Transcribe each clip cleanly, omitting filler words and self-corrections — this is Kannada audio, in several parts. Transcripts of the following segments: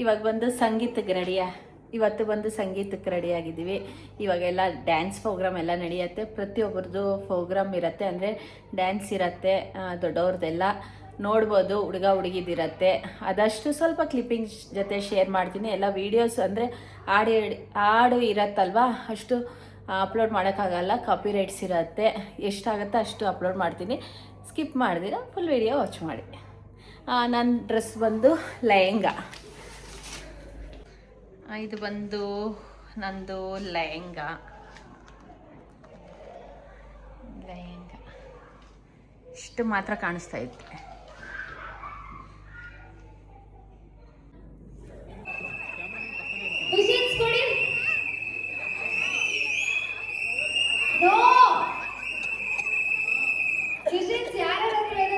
ಇವಾಗ ಬಂದು ಸಂಗೀತಕ್ಕೆ ಇವತ್ತು ಬಂದು ಸಂಗೀತಕ್ಕೆ ರೆಡಿಯಾಗಿದ್ದೀವಿ. ಇವಾಗೆಲ್ಲ ಡ್ಯಾನ್ಸ್ ಪ್ರೋಗ್ರಾಮ್ ಎಲ್ಲ ನಡೆಯುತ್ತೆ. ಪ್ರತಿಯೊಬ್ಬರದ್ದು ಪ್ರೋಗ್ರಾಮ್ ಇರುತ್ತೆ, ಅಂದರೆ ಡ್ಯಾನ್ಸ್ ಇರುತ್ತೆ. ದೊಡ್ಡವ್ರದ್ದೆಲ್ಲ ನೋಡ್ಬೋದು, ಹುಡುಗ ಹುಡುಗಿದಿರತ್ತೆ. ಅದಷ್ಟು ಸ್ವಲ್ಪ ಕ್ಲಿಪ್ಪಿಂಗ್ಸ್ ಜೊತೆ ಶೇರ್ ಮಾಡ್ತೀನಿ. ಎಲ್ಲ ವೀಡಿಯೋಸ್ ಅಂದರೆ ಹಾಡು ಇರತ್ತಲ್ವ, ಅಷ್ಟು ಅಪ್ಲೋಡ್ ಮಾಡೋಕ್ಕಾಗಲ್ಲ, ಕಾಪಿ ರೈಟ್ಸ್ ಇರುತ್ತೆ. ಎಷ್ಟಾಗುತ್ತೆ ಅಷ್ಟು ಅಪ್ಲೋಡ್ ಮಾಡ್ತೀನಿ. ಸ್ಕಿಪ್ ಮಾಡಿದಿರ ಫುಲ್ ವೀಡಿಯೋ ವಾಚ್ ಮಾಡಿ. ನನ್ನ ಡ್ರೆಸ್ ಬಂದು ಲೆಹೆಂಗಾ. ಇದು ಬಂದು ನಂದು ಲೆಹೆಂಗಾ ಇಷ್ಟು ಮಾತ್ರ ಕಾಣಿಸ್ತಾ ಇತ್ತು.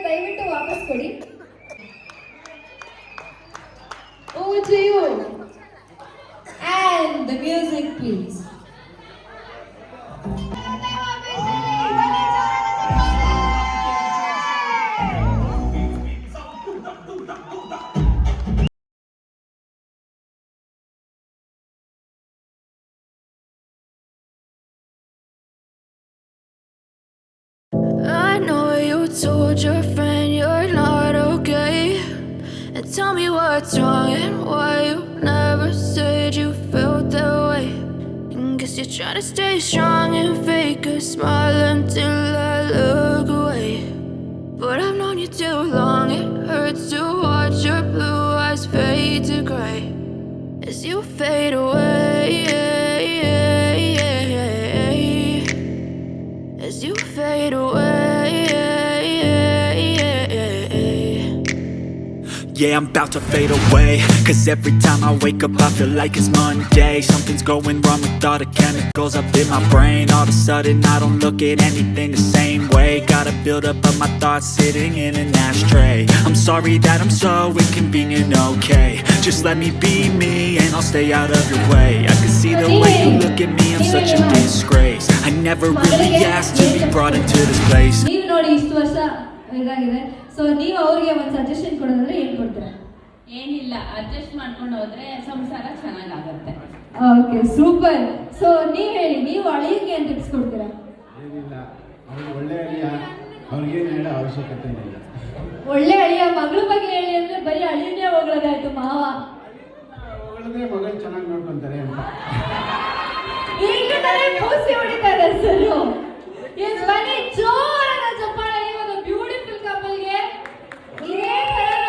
ದಯವಿಟ್ಟು ವಾಪಸ್ ಕೊಡಿ. And the music, please. I know you told your friend you're not okay, and tell me what's wrong and why you never said you felt that way. And guess you're trying to stay strong and fake a smile until I look away. But I've known you too long, it hurts to watch your blue eyes fade to gray as you fade away, as you fade away. Yeah, I'm about to fade away, 'cause every time I wake up I feel like it's Monday. Something's going wrong with all the chemicals up in my brain. All of a sudden I don't look at anything the same way. Gotta build up of my thoughts sitting in an ashtray. I'm sorry that I'm so inconvenient, okay? Just let me be me and I'll stay out of your way. I can see the way you look at me, I'm such a disgrace. I never really asked to be brought into this place. ನೀವು ನೋಡಿ ಇಷ್ಟು ವರ್ಷ ಇದಾಗಿದೆ. ಸೊ ನೀವು ಅವ್ರಿಗೆ ಒಂದು ಸಜೆಷನ್ ಕೊಡೋದಂದ್ರೆ ಏನು ಕೊಡ್ತೀರಾ? ಏನಿಲ್ಲ, ಅಡ್ಜಸ್ಟ್ ಮಾಡ್ಕೊಂಡು ಹೋದ್ರೆ ಸಂಸಾರ ಚೆನ್ನಾಗಾಗುತ್ತೆ. Okay, super. ಸೊ ನೀವು ಹೇಳಿ, ನೀವು ಅಳಿಯಕ್ಕೆ ಏನು ಟಿಪ್ಸ್ ಕೊಡ್ತೀರಾ? ಏನಿಲ್ಲ, ಅವ್ರು ಒಳ್ಳೆ ಅಳಿಯ, ಅವ್ರಿಗೇನು ಹೇಳೋ ಅವಶ್ಯಕತೆ ಇಲ್ಲ. ಒಳ್ಳೆ ಅಳಿಯ, ಮಗಳ ಬಗ್ಗೆ ಹೇಳಿ ಅಂದ್ರೆ ಬರೀ ಅಳಿಯನ್ನೇ ಹೋಗೋದಾಯ್ತು. ಮಾವ ಹೊಗಳಿದ್ರೆ ಮಗಳು ಚೆನ್ನಾಗಿ ನೋಡ್ಕೊಂತಾರೆ ಅಂತ ಈಗ ತಾನೇ ಕೂಸಿ ಹೊಡಿತಾರೆ ಸರ್. ಎಸ್, ಬನ್ನಿ ಜೋರಾದ ಚಪ್ಪಾಳೆ ಒಂದು ಬ್ಯೂಟಿಫುಲ್ ಕಪಲ್ಗೆ. ಇದೇ ತರ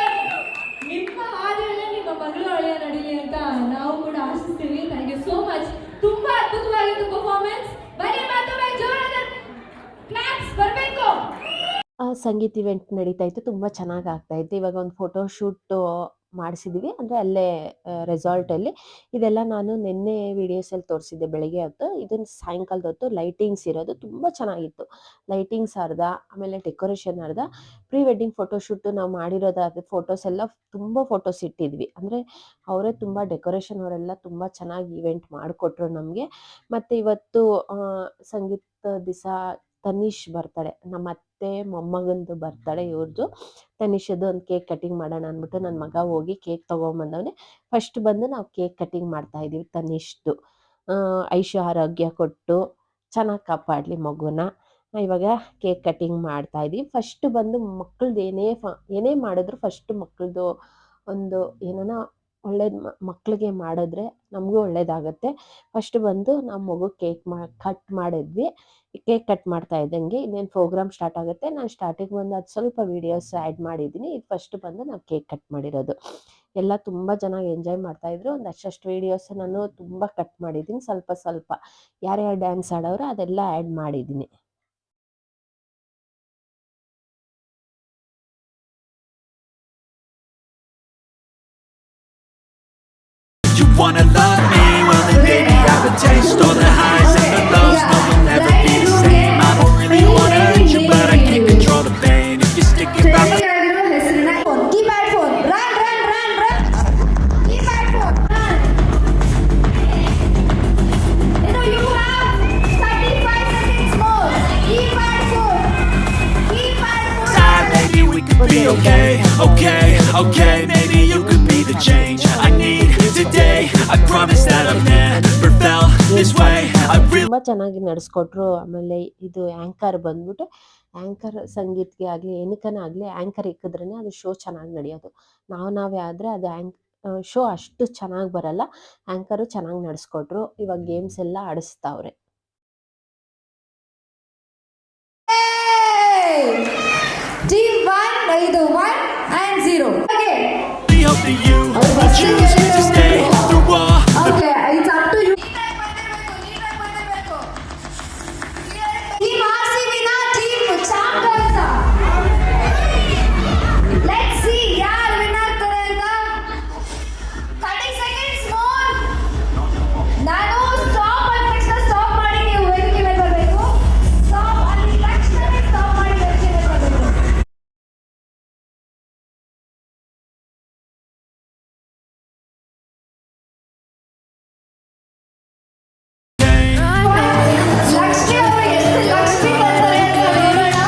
ನಿಮ್ಮ ಹಾದಿಯಲ್ಲೇ ನಿಮ್ಮ ಮಗಳು ಅಳಿಯ ನಡೀಲಿ ಅಂತ ನಾವು ಕೂಡ ಆಶಿಸ್ತೀವಿ. Thank you so much. ತುಂಬಾ ಅದ್ಭುತವಾಗಿತ್ತು ಪರ್ಫಾರ್ಮೆನ್ಸ್. ಬನ್ನಿ ಮತ್ತೊಮ್ಮೆ ಜೋರಾದ ಕ್ಲಾಪ್ಸ್ ಬರಬೇಕು. ಸಂಗೀತ ಇವೆಂಟ್ ನಡೀತಾ ಇತ್ತು, ತುಂಬ ಚೆನ್ನಾಗಿ ಆಗ್ತಾ ಇತ್ತು. ಇವಾಗ ಒಂದು ಫೋಟೋ ಶೂಟ್ ಮಾಡಿಸಿದ್ದೀವಿ, ಅಂದರೆ ಅಲ್ಲೇ ರೆಸಾರ್ಟಲ್ಲಿ. ಇದೆಲ್ಲ ನಾನು ನಿನ್ನೆ ವೀಡಿಯೋಸಲ್ಲಿ ತೋರಿಸಿದ್ದೆ ಬೆಳಗ್ಗೆ ಹೊತ್ತು. ಇದನ್ನು ಸಾಯಂಕಾಲದ ಹೊತ್ತು ಲೈಟಿಂಗ್ಸ್ ಇರೋದು ತುಂಬ ಚೆನ್ನಾಗಿತ್ತು. ಲೈಟಿಂಗ್ಸ್ ಅರ್ಧ, ಆಮೇಲೆ ಡೆಕೋರೇಷನ್ ಅರ್ಧ. ಪ್ರೀ ವೆಡ್ಡಿಂಗ್ ಫೋಟೋಶೂಟು ನಾವು ಮಾಡಿರೋದಾದ ಫೋಟೋಸ್ ಎಲ್ಲ ತುಂಬ ಫೋಟೋಸ್ ಇಟ್ಟಿದ್ವಿ. ಅಂದರೆ ಅವರೇ ತುಂಬ ಡೆಕೋರೇಷನ್ ಅವರೆಲ್ಲ ತುಂಬ ಚೆನ್ನಾಗಿ ಇವೆಂಟ್ ಮಾಡಿಕೊಟ್ರು ನಮಗೆ. ಮತ್ತು ಇವತ್ತು ಸಂಗೀತ ದಿವಸ ತನೀಶ್ ಬರ್ತಾಳೆ, ನಮ್ಮ ಅತ್ತೆ ಮೊಮ್ಮಗಂದು ಬರ್ತಾಳೆ ಇವ್ರದ್ದು. ತನಿಷದ್ದು ಒಂದು ಕೇಕ್ ಕಟಿಂಗ್ ಮಾಡೋಣ ಅಂದ್ಬಿಟ್ಟು ನನ್ನ ಮಗ ಹೋಗಿ ಕೇಕ್ ತೊಗೊಂಬಂದವನೆ. ಫಸ್ಟ್ ಬಂದು ನಾವು ಕೇಕ್ ಕಟಿಂಗ್ ಮಾಡ್ತಾ ಇದ್ದೀವಿ ತನಿಷ್ದು. ಐಶು ಆರೋಗ್ಯ ಕೊಟ್ಟು ಚೆನ್ನಾಗಿ ಕಾಪಾಡಲಿ ಮಗುನ. ಇವಾಗ ಕೇಕ್ ಕಟಿಂಗ್ ಮಾಡ್ತಾ ಇದ್ದೀವಿ. ಫಸ್ಟ್ ಬಂದು ಮಕ್ಕಳದ್ದು ಏನೇ ಮಾಡಿದ್ರು ಫಸ್ಟ್ ಮಕ್ಕಳದು ಒಂದು ಏನಾನ ಒಳ್ಳೇದು ಮಕ್ಕಳಿಗೆ ಮಾಡಿದ್ರೆ ನಮಗೂ ಒಳ್ಳೇದಾಗುತ್ತೆ. ಫಸ್ಟ್ ಬಂದು ನಾವು ಮಗು ಕೇಕ್ ಕಟ್ ಮಾಡಿದ್ವಿ. ಕೇಕ್ ಕಟ್ ಮಾಡ್ತಾ ಇದ್ದಂಗೆ ಇನ್ನೇನು ಪ್ರೋಗ್ರಾಮ್ ಸ್ಟಾರ್ಟ್ ಆಗುತ್ತೆ. ನಾನು ಸ್ಟಾರ್ಟಿಂಗ್ ಬಂದು ಅದು ಸ್ವಲ್ಪ ವೀಡಿಯೋಸ್ ಆ್ಯಡ್ ಮಾಡಿದ್ದೀನಿ. ಇದು ಫಸ್ಟ್ ಬಂದು ನಾವು ಕೇಕ್ ಕಟ್ ಮಾಡಿರೋದು. ಎಲ್ಲ ತುಂಬ ಚೆನ್ನಾಗಿ ಎಂಜಾಯ್ ಮಾಡ್ತಾಯಿದ್ರು. ಒಂದು ಅಷ್ಟು ವೀಡಿಯೋಸ್ ನಾನು ತುಂಬ ಕಟ್ ಮಾಡಿದ್ದೀನಿ. ಸ್ವಲ್ಪ ಸ್ವಲ್ಪ ಯಾರ್ಯಾರು ಡ್ಯಾನ್ಸ್ ಆಡೋರು ಅದೆಲ್ಲ ಆ್ಯಡ್ ಮಾಡಿದ್ದೀನಿ. You wanna love me? Well then baby I have a taste. All the highs and the lows, no you'll never be the same. I don't really wanna hurt you but I can't control the pain. If you're sticking by my keypad phone, run. Keypad phone, run. You know you have 35 seconds more. Keypad phone. Okay, maybe you could be the change I need today. I promise that I've never felt this way. I really ತುಂಬ ಚೆನ್ನಾಗಿ ನಡೆಸ್ಕೊಟ್ರು. ಆಮೇಲೆ ಇದು ಆ್ಯಂಕರ್ ಬಂದ್ಬಿಟ್ಟು ಆ್ಯಂಕರ್ ಸಂಗೀತ್ಗೆ ಆಗಲಿ ಏನಕ್ಕನ ಆಗಲಿ ಆ್ಯಂಕರ್ ಇಕ್ಕಿದ್ರೇ ಅದು ಶೋ ಚೆನ್ನಾಗಿ ನಡೆಯೋದು. ನಾವೇ ಆದರೆ ಅದು ಶೋ ಅಷ್ಟು ಚೆನ್ನಾಗಿ ಬರಲ್ಲ. ಆ್ಯಂಕರು ಚೆನ್ನಾಗಿ ನಡೆಸ್ಕೊಟ್ರು. ಇವಾಗ ಗೇಮ್ಸ್ ಎಲ್ಲ ಆಡಿಸ್ತಾವ್ರೆ. ಟೀಮ್ 1 ಇದು 1 and 0. Okay. hope that you will choose to stay through all the Okay, it's up to you. Team RCB na team champions. Let's see yaar win ಆಗ್ತಾರೆ ಅಂತ. 30 seconds more. ನಾನು ಸ್ಟಾಪ್ ಅಂದ ತಕ್ಷಣ ಸ್ಟಾಪ್ ಮಾಡಿ ನೀವು ವೇದಿಕೆ ಮೇಲೆ ಬರಬೇಕು. ಸ್ಟಾಪ್ ಅಂದ ತಕ್ಷಣ ಸ್ಟಾಪ್ ಮಾಡಿ ವೇದಿಕೆ ಮೇಲೆ ಬರಬೇಕು. ಲಕ್ಷ್ಮಿ ಅವರು ಎಷ್ಟು ಲಕ್ಷ್ಮಿ ಬರ್ತಾರೆ ಅಂತ ನೋಡೋಣ.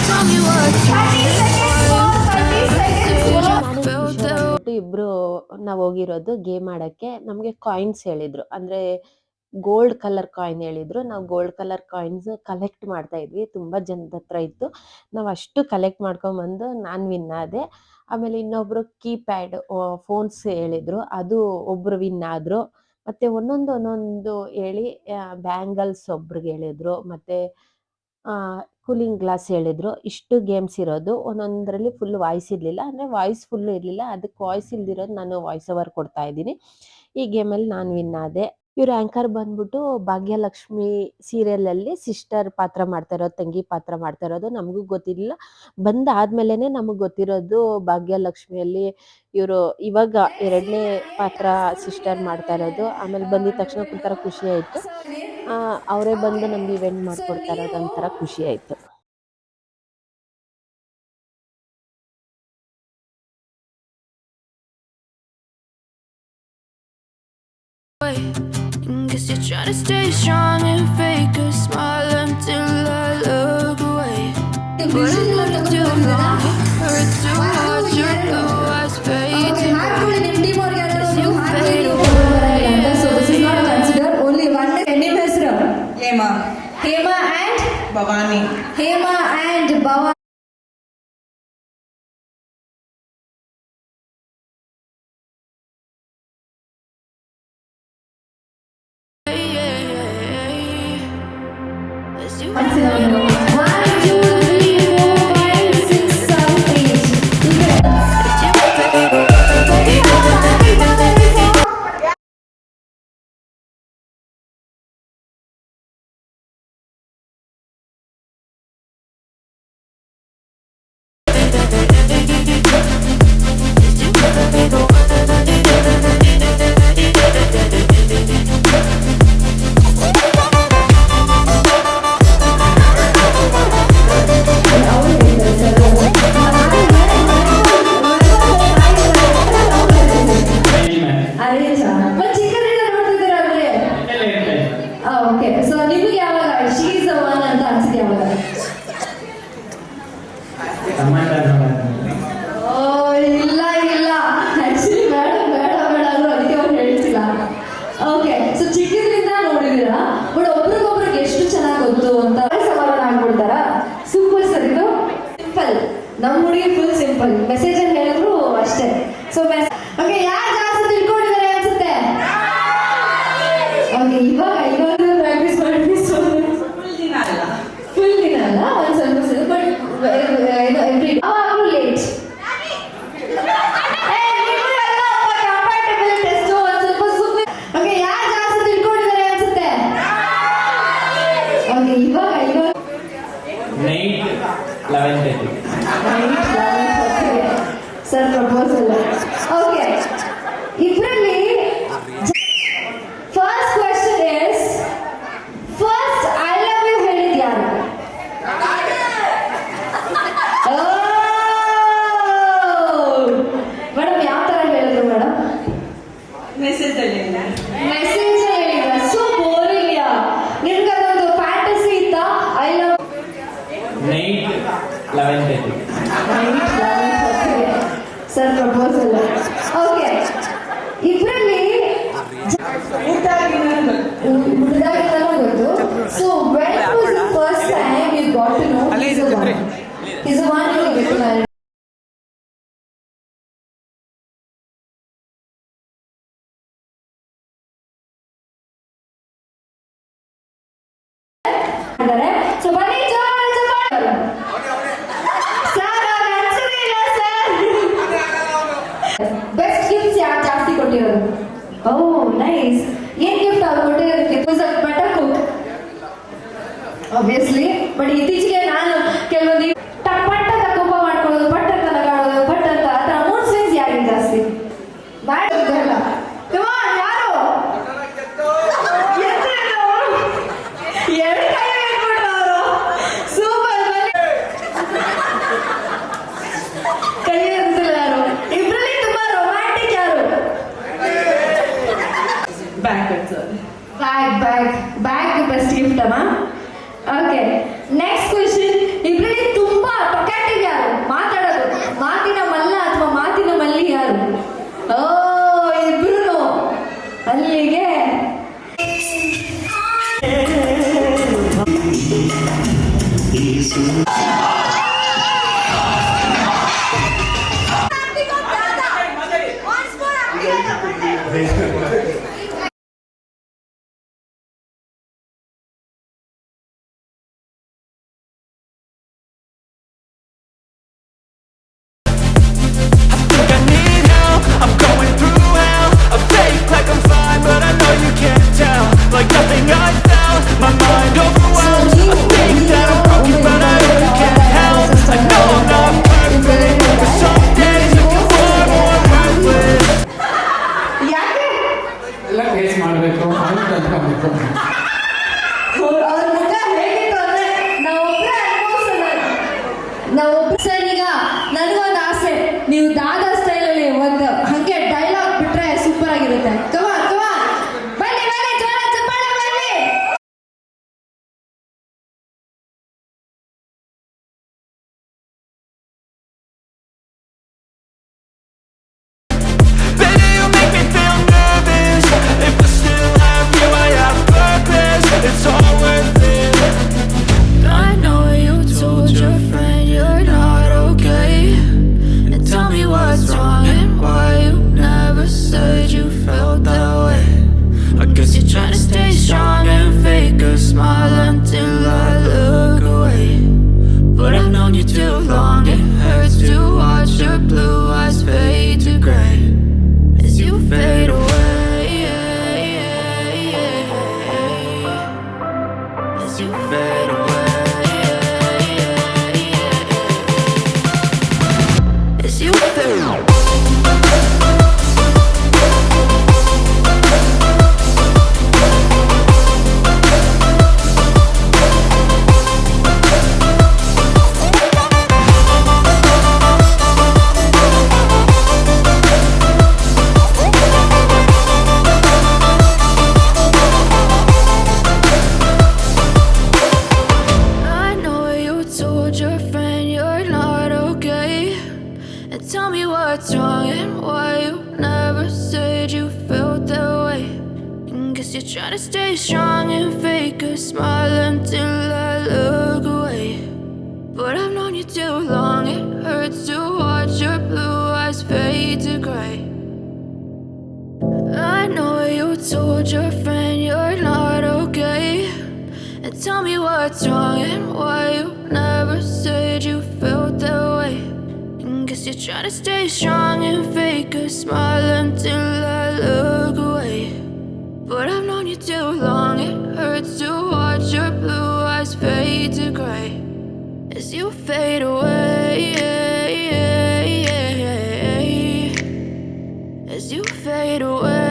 Tell me what's 30 seconds more, 30 seconds more. ನಾನು ಕಿಶೋರ್ ಅಂದ್ಬಿಟ್ಟು ಇಬ್ರು ನಾವು ಹೋಗಿರೋದು ಗೇಮ್ ಆಡಕ್ಕೆ. ನಮಗೆ ಕಾಯಿನ್ಸ್ ಹೇಳಿದ್ರು, ಅಂದ್ರೆ ಗೋಲ್ಡ್ ಕಲರ್ ಕಾಯಿನ್ ಹೇಳಿದ್ರು. ನಾವು ಗೋಲ್ಡ್ ಕಲರ್ ಕಾಯಿನ್ಸ್ ಕಲೆಕ್ಟ್ ಮಾಡ್ತಾ ಇದ್ವಿ. ತುಂಬಾ ಜನದ ಹತ್ರ ಇತ್ತು. ನಾವು ಅಷ್ಟು ಕಲೆಕ್ಟ್ ಮಾಡ್ಕೊಂಬಂದು ನಾನು ವಿನ್ ಆದೆ. ಆಮೇಲೆ ಇನ್ನೊಬ್ರು ಕೀಪ್ಯಾಡ್ ಫೋನ್ಸ್ ಹೇಳಿದ್ರು, ಅದು ಒಬ್ರು ವಿನ್ ಆದ್ರು. ಮತ್ತೆ ಒಂದೊಂದು ಹೇಳಿ ಬ್ಯಾಂಗಲ್ಸ್ ಒಬ್ರಿಗೆ ಹೇಳಿದ್ರು, ಮತ್ತೆ ಕೂಲಿಂಗ್ ಗ್ಲಾಸ್ ಹೇಳಿದ್ರು. ಇಷ್ಟು ಗೇಮ್ಸ್ ಇರೋದು. ಒಂದೊಂದರಲ್ಲಿ ಫುಲ್ ವಾಯ್ಸ್ ಇರಲಿಲ್ಲ, ಅಂದರೆ ವಾಯ್ಸ್ ಫುಲ್ ಇರಲಿಲ್ಲ. ಅದಕ್ಕೆ ವಾಯ್ಸ್ ಇಲ್ದಿರೋದು ನಾನು ವಾಯ್ಸ್ ಓವರ್ ಕೊಡ್ತಾ ಇದ್ದೀನಿ. ಈ ಗೇಮಲ್ಲಿ ನಾನು ವಿನ್ ಆದೆ. ಇವ್ರು ಆ್ಯಂಕರ್ ಬಂದ್ಬಿಟ್ಟು ಭಾಗ್ಯಲಕ್ಷ್ಮಿ ಸೀರಿಯಲಲ್ಲಿ ಸಿಸ್ಟರ್ ಪಾತ್ರ ಮಾಡ್ತಾ ಇರೋದು, ತಂಗಿ ಪಾತ್ರ ಮಾಡ್ತಾ ಇರೋದು. ನಮಗೂ ಗೊತ್ತಿರಲಿಲ್ಲ, ಬಂದಾದ್ಮೇಲೆ ನಮಗೆ ಗೊತ್ತಿರೋದು ಭಾಗ್ಯಲಕ್ಷ್ಮಿಯಲ್ಲಿ ಇವರು ಇವಾಗ 2ನೇ ಪಾತ್ರ ಸಿಸ್ಟರ್ ಮಾಡ್ತಾ ಇರೋದು. ಆಮೇಲೆ ಬಂದಿದ ತಕ್ಷಣ ಒಂಥರ ಖುಷಿ ಆಯಿತು. ಅವರೇ ಬಂದು ನಮ್ಗೆ ಇವೆಂಟ್ ಮಾಡ್ಕೊಡ್ತಾ ಇರೋದು ಒಂಥರ ಖುಷಿ ಆಯಿತು. Guess you're trying to stay strong and fake a smile until I look away. But I never too long, hurt too much, your blue eyes fade to ಹಾಡ್ಕೊಳ್ಳಿ ನಿಮ್ಮ ಟೀಮ್ ಅವ್ರಿಗೆ ಯಾರಾದ್ರು you ಹಾಡ್ಕೊಳ್ಳಿ. fade away. So this is not considered only one. ನಿಮ್ಮ ಹೆಸರು Hema Hema and Bhavani Hema and Bhavani. As you 1, 2, 3, 4, 5, 6, 7, 8. ಅದೇ ಮತ್ತೆ ಚಿಕ್ಕದ್ರಿಂದ ನೋಡ್ತಿದ್ದೀರಾ ಅವ್ರಿಗೆ? ಓಕೆ, ಸೊ ನಿಮ್ಗೆ ಯಾವಾಗ ಶಿ ಇಸ್ ದ ಒನ್ ಅಂತ ಅನ್ಸಿದೆ ಯಾವಾಗ? ಓ ಇಲ್ಲ ಇಲ್ಲ, ಆಕ್ಚುಲಿ ಬೇಡ ಬೇಡ ಬೇಡ ಅಂದ್ರು, ಅದಕ್ಕೆ ಅವ್ರು ಹೇಳ್ತಿಲ್ಲ. ಓಕೆ, ಸೊ ಚಿಕ್ಕದ್ರಿಂದ ನೋಡಿದ್ದೀರಾ, ಬಟ್ ಒಬ್ರಿಗೊಬ್ರಿಗೆ ಎಷ್ಟು ಚೆನ್ನಾಗಿ ಗೊತ್ತು ಅಂತ ಸಮಾಧಾನ ಆಗ್ಬಿಡ್ತಾರಾ? ಸೂಪರ್ ಸರ್, ಇದು ಸಿಂಪಲ್. ನಮ್ಮ ಹುಡುಗಿ ಫುಲ್ ಸಿಂಪಲ್, ಮೆಸೇಜ್ ಅಲ್ಲಿ ಹೇಳಿದ್ರು ಅಷ್ಟೇ. ಸೊ ಓಕೆ, ಯಾರು ಜಾಸ್ತಿ ತಿಳ್ಕೊಂಡಿದ್ದಾರೆ ಅನ್ಸುತ್ತೆ? ಓಕೆ, ಇವಾಗ ಪ್ರಾಕ್ಟೀಸ್ ಮಾಡಿ ಫುಲ್ ದಿನ ಅಲ್ಲ, ಒಂದು ಸ್ವಲ್ಪ ಬಟ್ ಯಾವಾಗಲೂ ಲೇಟ್. ಓಕೆ, ಯಾರು ಜಾಸ್ತಿ ತಿಳ್ಕೊಂಡಿದ್ದಾರೆ ಅನ್ಸುತ್ತೆ? ಓಕೆ, ಇವಾಗ ಸರ್ ಪ್ರಪೋಸಲ್. ಓಕೆ, ಇದರಲ್ಲಿ first question is, first I love you ಹೇಳಿದ್ ಯಾರು? ಮೇಡಮ್ ಯಾವ ತರ ಹೇಳಿದ್ರು ಮೇಡಮ್? ಮೆಸೇಜ್ ಅಲ್ಲಿ ಮೆಸೇಜ್ ಹೇಳಿದ್ರ? So boring. ನಿಮ್ಗೆ ಅದೊಂದು ಫ್ಯಾಂಟಸಿ ಇತ್ತಾ? I love night 11:30. Sir proposal. Okay, ಇಬ್ಬರಲ್ಲಿ ಗೊತ್ತು. So when was the first time you got to know he's the one you will get married? So ಬನ್ನಿ ಸರ್, ಬೆಸ್ಟ್ ಗಿಫ್ಟ್ಸ್ ಯಾರು ಜಾಸ್ತಿ ಕೊಟ್ಟಿರೋದು? Oh nice. ಏನ್ ಗಿಫ್ಟ್ ಅವ್ರು ಕೊಟ್ಟಿರೋದಕ್ಕೆ? Better cook obviously. ಬಟ್ ಇತ್ತೀಚೆಗೆ ನಾನು ಕೆಲವೊಂದು ಪಟ್ಟ ಕೋಪ ಮಾಡ್ಕೊಳ್ಳೋದು, ಪಟ್ಟ ಅಂತ ನಗಾಡೋದು, ಪಟ್ಟ ಅಂತ ಆ ಥರ ಮೂಡ್ ಸ್ವಿಂಗ್ಸ್ ಯಾರಿಗೆ ಜಾಸ್ತಿ ಮಾಡಲ್ಲ? ಯಾರು ಎರಡು ಕೈ ಇಟ್ಬಿಟ್ರು ಅವರು. ಸೂಪರ್. ಕೈ ಎತ್ತಿಲ್ಲ ಯಾರು? ಇಬ್ರಲ್ಲಿ ತುಂಬಾ ರೊಮ್ಯಾಂಟಿಕ್ ಯಾರು? ಬ್ಯಾಗ್ ಬೆಸ್ಟ್ ಗಿಫ್ಟ್ ಅಮ್ಮ. Okay, next question. ಇಬ್ರಲ್ಲಿ ತುಂಬಾ ಟೊಕ್ಯಾಟಿವ್ ಯಾರು? ಮಾತಾಡೋದು, ಮಾತಿನ ಮಲ್ಲ ಅಥವಾ ಮಾತಿನ ಮಲ್ಲಿ ಯಾರು? ಓ, ಇಬ್ರು ಅಲ್ಲಿಗೆ. Think I need help, I'm going through hell. I fake like I'm fine, but I know you can't tell. Like nothing I felt, my mind overwhelmed. I think that I'm broken, but I really can't help. I know I'm not perfect, but some days you can far more worthless. ಯಾಕೆ ಎಲ್ಲ ಟೇಸ್ಟ್ ಮಾಡಬೇಕು, ಅವ್ರು ಕಲ್ತ್ಕೊಬೇಕು. ಅವ್ರ ಮುಖ ಹೇಗಿತ್ತು ಅಂದ್ರೆ ನಾವೊಬ್ಬರೇ ಅನುಭವಿಸೋಣ. ಸರ್, ಈಗ ನನಗೊಂದು ಆಸೆ, ನೀವು ದಾದಾ ಸ್ಟೈಲಲ್ಲಿ ಒಂದು ಹಂಗೆ ಡೈಲಾಗ್ ಬಿಟ್ರೆ ಸೂಪರ್ ಆಗಿರುತ್ತೆ. ಕಮಾನ್ ಬನ್ನಿ ಜೋರ ಚಪ್ಪಾಳೆ ಬನ್ನಿ. Baby, you make me feel nervous. If I still have you, I have purpose. It's all worth it. I know you told your friend you're not okay, and tell me what's wrong and why you never said you felt that way. I guess you're trying to stay strong and fake a smile until I look away. But I've known you too long, it hurts to watch your blue eyes fade to gray as you fade away. As you fade away. As you fade away. I know you told your friend you're not okay, and tell me what's wrong and why you never said you felt that way. And guess you're trying to stay strong and fake a smile until I look away. But I've known you too long, it hurts to watch your blue eyes fade to gray. I know you told your friend you're not okay, and tell me what's wrong and why you never said you felt that way. And guess you're trying to stay strong and fake a smile until I look away. But I've known you too long, it hurts to watch your blue eyes fade to gray as you fade away. As you fade away.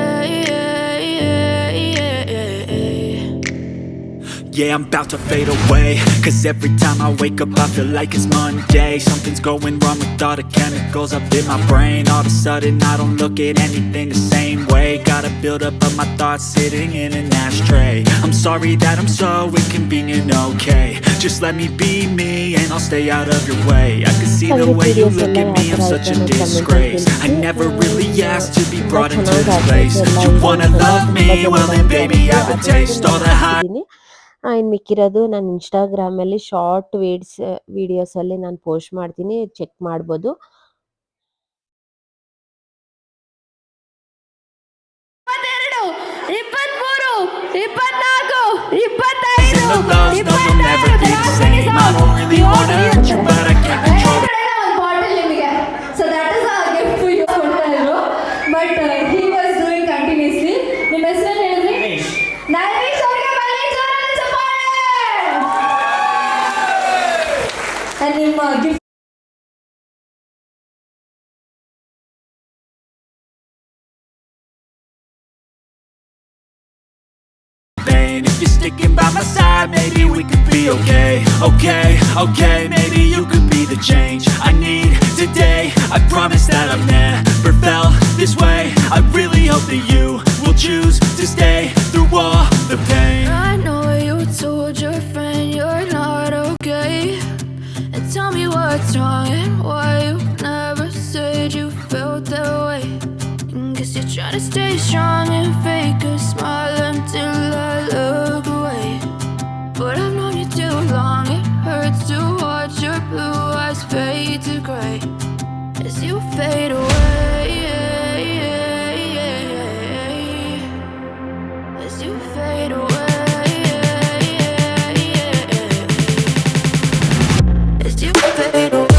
Yeah, I'm about to fade away. Cause every time I wake up I feel like it's Monday. Something's going wrong with all the chemicals up in my brain. All of a sudden I don't look at anything the same way. Got a buildup of my thoughts sitting in an ashtray. I'm sorry that I'm so inconvenient, okay. Just let me be me and I'll stay out of your way. I can see the way you look at me, I'm such a disgrace. I never really asked to be brought into this place. You wanna love me? Well then baby I have a taste. All the high ಇನ್ನು ಮಿಕ್ಕಿರೋದು ನಾನು ಇನ್ಸ್ಟಾಗ್ರಾಮಲ್ಲಿ ಶಾರ್ಟ್ ವಿಡಿಯೋಸಲ್ಲಿ ನಾನು ಪೋಸ್ಟ್ ಮಾಡ್ತೀನಿ, ಚೆಕ್ ಮಾಡ್ಬೋದು. in the lows, no you'll never be the same. I don't really wanna hurt you but I can't control it. So that is a gift for you. But he was doing continuously. ನಿಮ್ಮ ಹೆಸರು ಹೇಳಿದ್ರಿ? ನರೇಶ್ ಅವರಿಗೆ ಬನ್ನಿ ಜೋರಾದ ಚಪ್ಪಾಳೆ. And ನಿಮ್ಮ gift If you're sticking by my side, maybe we could be okay. Okay, maybe you could be the change I need today. I promise that I've never felt this way. I really hope that you will choose to stay through all the pain. I know you told your friend you're not okay, and tell me what's wrong and why you never said you felt that way. Guess you're trying to stay strong and fake a smile until I look away. But I've known you too long, it hurts to watch your blue eyes fade to gray as you fade away. As you fade away. As you fade away.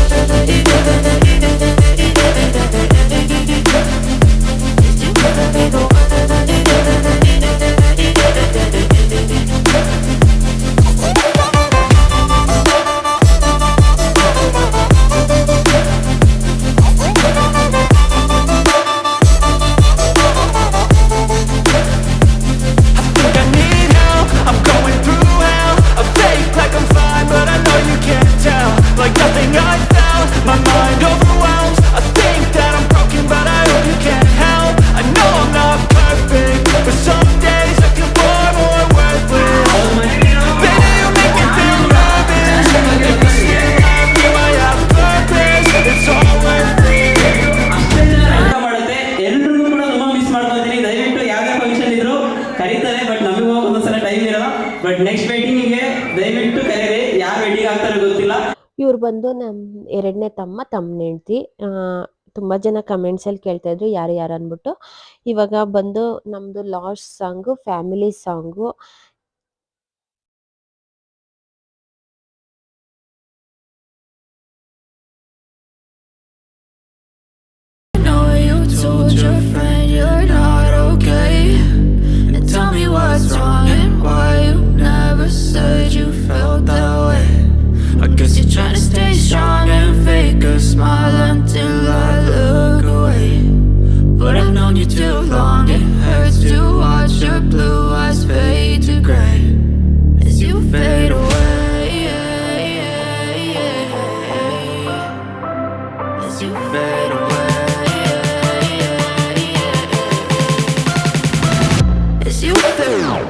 ಕರೀತಾರೆ, ಬಟ್ ನಮಗೂ ಒಂದೊಂದ್ಸಲ ಟೈಮ್ ಇರಲ್ಲ. ಬಟ್ ನೆಕ್ಸ್ಟ್ ವೆಡ್ಡಿಂಗಿಗೆ ದಯವಿಟ್ಟು ಕರೀರಿ. ಯಾರು ವೆಡ್ಡಿಂಗ್ ಆಗ್ತಾರೆ ಗೊತ್ತಿಲ್ಲ. ಇವ್ರು ಬಂದು ನಮ್ಮ ಎರಡನೇ ತಮ್ಮನ ಹೆಂಡ್ತಿ. ತುಂಬ ಜನ ಕಮೆಂಟ್ಸಲ್ಲಿ ಕೇಳ್ತಾ ಇದ್ರು ಯಾರು ಯಾರು ಅಂದ್ಬಿಟ್ಟು. ಇವಾಗ ಬಂದು ನಮ್ಮದು last song family song. Know you told your friend you're not okay, and tell me what's wrong and why you never said you felt that way. I guess you're trying to stay strong and fake a smile until I look away. But I've known you too long, it hurts to watch your blue eyes fade to gray as you fade away. As you fade away. As you fade away.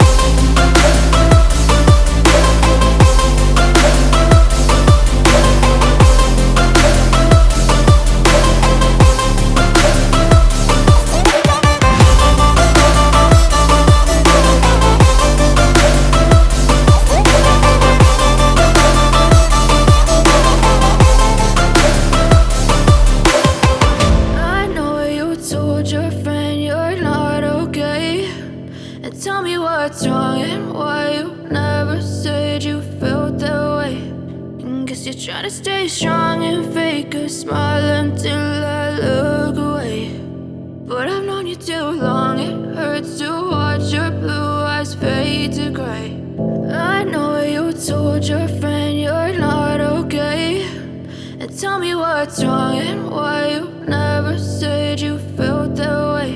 Tell me what's wrong and why you never said you felt that way. Guess you're trying to stay strong and fake a smile until I look away. But I've known you too long, it hurts to watch your blue eyes fade to gray. I know you told your friend you're not okay, and tell me what's wrong and why you never said you felt that way.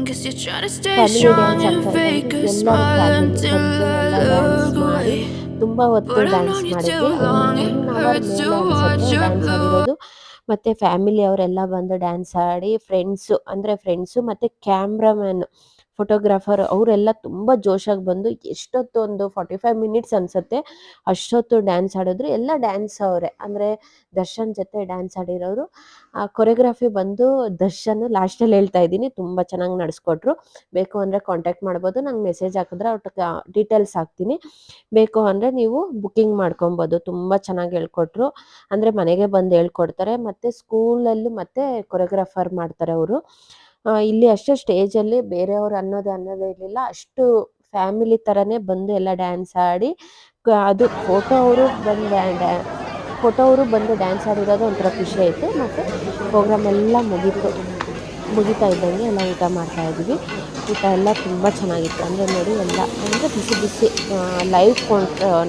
Guess Guess you're trying to stay family strong dance and ಆಗ್ತಾ fake ಇದ್ದಂಗೆ a ಎಲ್ಲರೂ smile ಫ್ಯಾಮಿಲಿ until ಬಂದು I ಎಲ್ಲ ಡ್ಯಾನ್ಸ್ look ಮಾಡಿ away. ತುಂಬ ಹೊತ್ತು But I've dance known you ಮಾಡಿದ್ವಿ. too long, it 1 hour hurts to ಮೇಲೆ watch ಅನಿಸುತ್ತೆ your ಡ್ಯಾನ್ಸ್ love. ಆಡಿರೋದು. ಮತ್ತು ಫ್ಯಾಮಿಲಿ ಅವರೆಲ್ಲ ಬಂದು ಡ್ಯಾನ್ಸ್ ಆಡಿ ಫ್ರೆಂಡ್ಸು ಮತ್ತು ಕ್ಯಾಮ್ರಾಮ್ಯಾನ್ ಫೋಟೋಗ್ರಾಫರ್ ಅವರೆಲ್ಲ ತುಂಬ ಜೋಶಾಗಿ ಬಂದು ಎಷ್ಟೊತ್ತು ಒಂದು 45 ಮಿನಿಟ್ಸ್ ಅನಿಸುತ್ತೆ ಅಷ್ಟೊತ್ತು ಡ್ಯಾನ್ಸ್ ಆಡಿದ್ರು. ಎಲ್ಲ ಡ್ಯಾನ್ಸ್ ಅವರೇ, ಅಂದರೆ ದರ್ಶನ್ ಜೊತೆ ಡ್ಯಾನ್ಸ್ ಆಡಿರೋರು. ಕೊರಿಯೋಗ್ರಫಿ ಬಂದು ದರ್ಶನ್. ಲಾಸ್ಟಲ್ಲಿ ಹೇಳ್ತಾ ಇದ್ದೀನಿ, ತುಂಬ ಚೆನ್ನಾಗಿ ನಡೆಸ್ಕೊಟ್ರು. ಬೇಕು ಅಂದರೆ ಕಾಂಟ್ಯಾಕ್ಟ್ ಮಾಡ್ಬೋದು, ನಂಗೆ ಮೆಸೇಜ್ ಹಾಕಿದ್ರೆ ಅವ್ರ ಡೀಟೇಲ್ಸ್ ಹಾಕ್ತೀನಿ. ಬೇಕು ಅಂದರೆ ನೀವು ಬುಕ್ಕಿಂಗ್ ಮಾಡ್ಕೊಬೋದು. ತುಂಬ ಚೆನ್ನಾಗಿ ಹೇಳ್ಕೊಟ್ರು, ಅಂದರೆ ಮನೆಗೆ ಬಂದು ಹೇಳ್ಕೊಡ್ತಾರೆ. ಮತ್ತು ಸ್ಕೂಲಲ್ಲೂ ಮತ್ತು ಕೊರಿಯೋಗ್ರಾಫರ್ ಮಾಡ್ತಾರೆ ಅವರು. ಇಲ್ಲಿ ಅಷ್ಟೇ ಸ್ಟೇಜಲ್ಲಿ ಬೇರೆಯವ್ರು ಅನ್ನೋದೇ ಇರಲಿಲ್ಲ. ಅಷ್ಟು ಫ್ಯಾಮಿಲಿ ಥರನೇ ಬಂದು ಎಲ್ಲ ಡ್ಯಾನ್ಸ್ ಆಡಿ ಅದು ಫೋಟೋ ಅವರು ಬಂದು ಡ್ಯಾನ್ಸ್ ಆಡಿರೋದು ಒಂಥರ ಖುಷಿ ಆಯಿತು. ಮತ್ತು ಪ್ರೋಗ್ರಾಮ್ ಎಲ್ಲ ಮುಗಿತಾ ಇದ್ದಂಗೆ ಎಲ್ಲ ಊಟ ಮಾಡ್ತಾಯಿದ್ವಿ. ಊಟ ಎಲ್ಲ ತುಂಬ ಚೆನ್ನಾಗಿತ್ತು. ಅಂದರೆ ನೋಡಿ ಎಲ್ಲ ಅಂದರೆ ಬಿಸಿ ಬಿಸಿ ಲೈವ್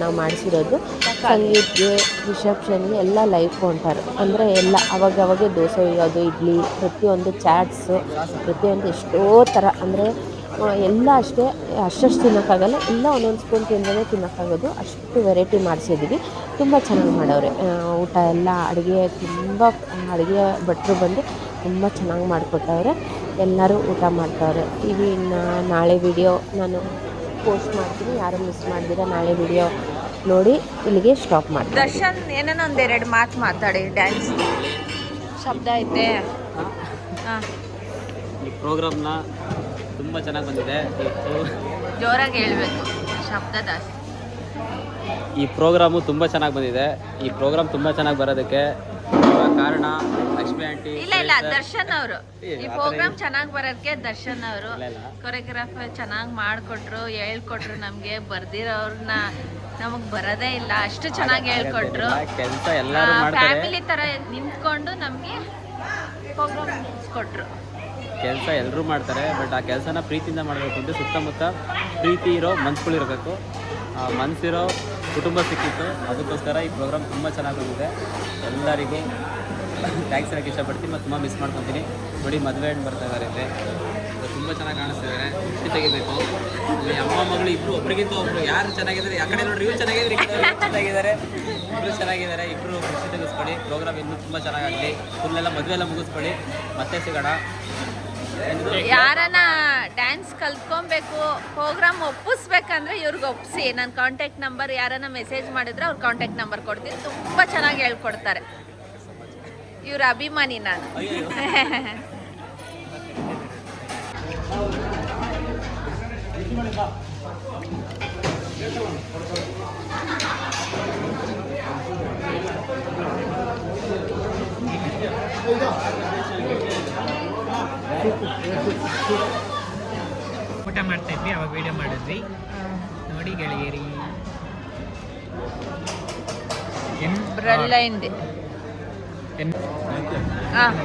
ನಾವು ಮಾಡಿಸಿರೋದು. ಸಂಗೀತ್ಗೆ, ರಿಸೆಪ್ಷನ್ಗೆ ಎಲ್ಲ ಲೈವ್ ಕೌಂಟರ್. ಅಂದರೆ ಎಲ್ಲ ಅವಾಗವಾಗೆ ದೋಸೆ ಇರೋದು, ಇಡ್ಲಿ, ಪ್ರತಿಯೊಂದು ಚಾಟ್ಸು, ಪ್ರತಿಯೊಂದು ಎಷ್ಟೋ ಥರ. ಅಂದರೆ ಎಲ್ಲ ಅಷ್ಟು ತಿನ್ನೋಕ್ಕಾಗಲ್ಲ, ಎಲ್ಲ ಒಂದೊಂದು ಸ್ಪೂನ್ ತಿಂದ್ರೆ ತಿನ್ನೋಕ್ಕಾಗೋದು, ಅಷ್ಟು ವೆರೈಟಿ ಮಾಡಿಸಿದ್ದೀವಿ. ತುಂಬ ಚೆನ್ನಾಗಿ ಮಾಡವ್ರೆ ಊಟ ಎಲ್ಲ. ಅಡುಗೆ ಭಟ್ರು ಬಂದು ತುಂಬ ಚೆನ್ನಾಗಿ ಮಾಡಿಕೊಟ್ಟವ್ರೆ. ಎಲ್ಲರೂ ಊಟ ಮಾಡ್ತಾವ್ರೆ. ಇನ್ನು ನಾಳೆ ವಿಡಿಯೋ ನಾನು ಪೋಸ್ಟ್ ಮಾಡ್ತೀನಿ, ಯಾರು ಮಿಸ್ ಮಾಡಿದಿರ ನಾಳೆ ವಿಡಿಯೋ ನೋಡಿ. ಇಲ್ಲಿಗೆ ಸ್ಟಾಪ್ ಮಾಡ್ತೀನಿ. ದರ್ಶನ್ ಏನೇನೋ ಒಂದೆರಡು ಮಾತು ಮಾತಾಡಿ. ಡ್ಯಾನ್ಸ್ ಶಬ್ದ ಐತೆ. ಹಾಂ, ಈ ಪ್ರೋಗ್ರಾಮ್ನ ತುಂಬ ಚೆನ್ನಾಗಿ ಬಂದಿದೆ. ಜೋರಾಗಿ ಹೇಳ್ಬೇಕು, ಶಬ್ದ ಜಾಸ್ತಿ. ಈ ಪ್ರೋಗ್ರಾಮು ತುಂಬ ಚೆನ್ನಾಗಿ ಬಂದಿದೆ. ಈ ಪ್ರೋಗ್ರಾಮ್ ತುಂಬ ಚೆನ್ನಾಗಿ ಬರೋದಕ್ಕೆ ಕಾರಣ ಲಕ್ಷ್ಮಿ ಆಂಟಿ. ಇಲ್ಲ ದರ್ಶನ್ ಅವರು. ಈ ಪ್ರೋಗ್ರಾಮ್ ಚೆನ್ನಾಗಿ ಬರೋದಕ್ಕೆ ದರ್ಶನ್ ಅವರು ಕೊರಿಯೋಗ್ರಾಫರ್ ಚೆನ್ನಾಗಿ ಮಾಡಿಕೊಟ್ರು, ಹೇಳ್ಕೊಟ್ರು. ನಮಗೆ ಬರ್ದಿರೋರ್ನ ನಮಗೆ ಬರೋದೇ ಇಲ್ಲ, ಅಷ್ಟು ಚೆನ್ನಾಗಿ ಹೇಳ್ಕೊಟ್ರು. ಕೆಲಸ ಎಲ್ಲರೂ ಮಾಡ್ತಾರೆ, ಫ್ಯಾಮಿಲಿ ಥರ ನಿಂತ್ಕೊಂಡು ನಮಗೆ ಪ್ರೋಗ್ರಾಮ್ ಮುಗಿಸ್ಕೊಟ್ರು. ಕೆಲಸ ಎಲ್ಲರೂ ಮಾಡ್ತಾರೆ, ಬಟ್ ಆ ಕೆಲಸನ ಪ್ರೀತಿಯಿಂದ ಮಾಡಬೇಕು ಅಂತ ಸುತ್ತಮುತ್ತ ಪ್ರೀತಿ ಇರೋ ಮನ್ಸುಗಳಿರಬೇಕು. ಆ ಮನಸ್ಸಿರೋ ಕುಟುಂಬ ಸಿಕ್ಕಿತ್ತು. ಅದಕ್ಕೋಸ್ಕರ ಈ ಪ್ರೋಗ್ರಾಮ್ ತುಂಬ ಚೆನ್ನಾಗಿ ಬಂದಿದೆ. ಎಲ್ಲರಿಗೂ ಥ್ಯಾಂಕ್ಸ್ ಹೇಳೋಕ್ಕೆ ಇಷ್ಟಪಡ್ತೀನಿ. ಮತ್ತು ತುಂಬ ಮಿಸ್ ಮಾಡ್ಕೊತೀನಿ. ನೋಡಿ, ಮದುವೆ ಹಣ್ಣು ಬರ್ತಾ ಇದ್ದಾರೆ ಇಲ್ಲಿ, ತುಂಬ ಚೆನ್ನಾಗಿ ಕಾಣಿಸ್ತಿದ್ದಾರೆ. ಖುಷಿ ತೆಗಿಬೇಕು. ಅಮ್ಮ ಮಗಳು ಇಬ್ಬರು ಒಬ್ರಿಗಿಂತ ಒಬ್ಬರು ಯಾರು ಚೆನ್ನಾಗಿದ್ದಾರೆ, ಆ ಕಡೆ ನೋಡ್ರಿ, ಇವ್ರು ಚೆನ್ನಾಗಿದ್ದಾರೆ, ಈ ಕಡೆ ಚೆನ್ನಾಗಿದ್ದಾರೆ, ಇಬ್ಬರು ಚೆನ್ನಾಗಿದ್ದಾರೆ. ಇಬ್ಬರು ಖುಷಿ ತೆಗಿಸ್ಕೊಳ್ಳಿ. ಪ್ರೋಗ್ರಾಮ್ ಇನ್ನೂ ತುಂಬ ಚೆನ್ನಾಗಾಗಲಿ. ಫುಲ್ಲೆಲ್ಲ ಮದುವೆ ಎಲ್ಲ ಮುಗಿಸ್ಕೊಳ್ಳಿ. ಮತ್ತೆ ಸಿಗೋಣ. ಯಾರನ್ನ ಡ್ಯಾನ್ಸ್ ಕಲ್ತ್ಕೊಬೇಕು, ಪ್ರೋಗ್ರಾಮ್ ಒಪ್ಪಿಸ್ಬೇಕಂದ್ರೆ ಇವ್ರಿಗೆ ಒಪ್ಪಿಸಿ. ನನ್ನ ಕಾಂಟ್ಯಾಕ್ಟ್ ನಂಬರ್ ಯಾರನ್ನ ಮೆಸೇಜ್ ಮಾಡಿದ್ರೆ ಅವ್ರ ಕಾಂಟ್ಯಾಕ್ಟ್ ನಂಬರ್ ಕೊಡ್ತೀನಿ. ತುಂಬ ಚೆನ್ನಾಗಿ ಹೇಳ್ಕೊಡ್ತಾರೆ. ಇವ್ರ ಅಭಿಮಾನಿ ನಾನು. ಊಟ ಮಾಡ್ತಾ ಇದ್ವಿ, ಅವಾಗ ವಿಡಿಯೋ ಮಾಡಿದ್ವಿ. ನೋಡಿ ಗೆಳೆಯರಿ, ಬ್ರಲ್ಲೈಂದೆ. ಹಾಂ,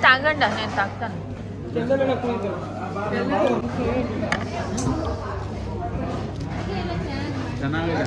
ತಗೊಂಡ నేను తాగుతాను. ಚೆನ್ನಾಗಿದೆ.